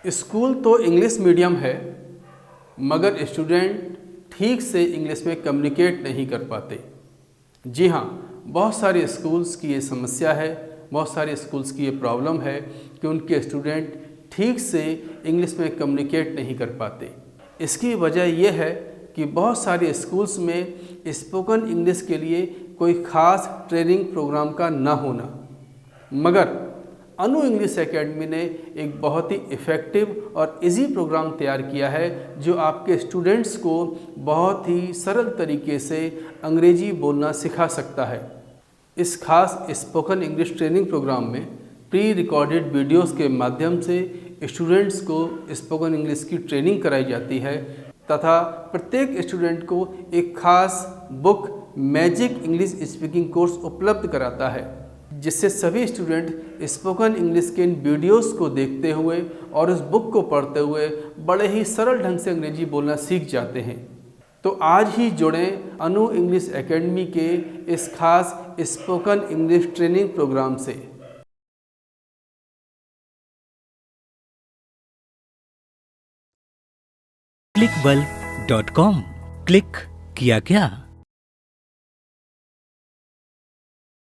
School तो English medium है, मगर स्टूडेंट ठीक से इंग्लिश में कम्युनिकेट नहीं कर पाते। जी हाँ, बहुत सारे स्कूल्स की ये समस्या है, बहुत सारे स्कूल्स की ये प्रॉब्लम है कि उनके स्टूडेंट ठीक से इंग्लिश में कम्युनिकेट नहीं कर पाते। इसकी वजह यह है कि बहुत सारे स्कूल्स में स्पोकन इंग्लिश के लिए कोई ख़ास ट्रेनिंग प्रोग्राम का ना होना। मगर अनु इंग्लिश एकेडमी ने एक बहुत ही इफ़ेक्टिव और इजी प्रोग्राम तैयार किया है जो आपके स्टूडेंट्स को बहुत ही सरल तरीके से अंग्रेजी बोलना सिखा सकता है। इस खास स्पोकन इंग्लिश ट्रेनिंग प्रोग्राम में प्री रिकॉर्डेड वीडियोस के माध्यम से स्टूडेंट्स को स्पोकन इंग्लिश की ट्रेनिंग कराई जाती है तथा प्रत्येक स्टूडेंट को एक खास book magic English speaking course उपलब्ध कराता है, जिससे सभी स्टूडेंट स्पोकन इंग्लिश के इन वीडियोस को देखते हुए और उस बुक को पढ़ते हुए बड़े ही सरल ढंग से अंग्रेजी बोलना सीख जाते हैं। तो आज ही जुड़ें अनु इंग्लिश एकेडमी के इस खास स्पोकन इंग्लिश ट्रेनिंग प्रोग्राम से। clickball.com क्लिक किया क्या?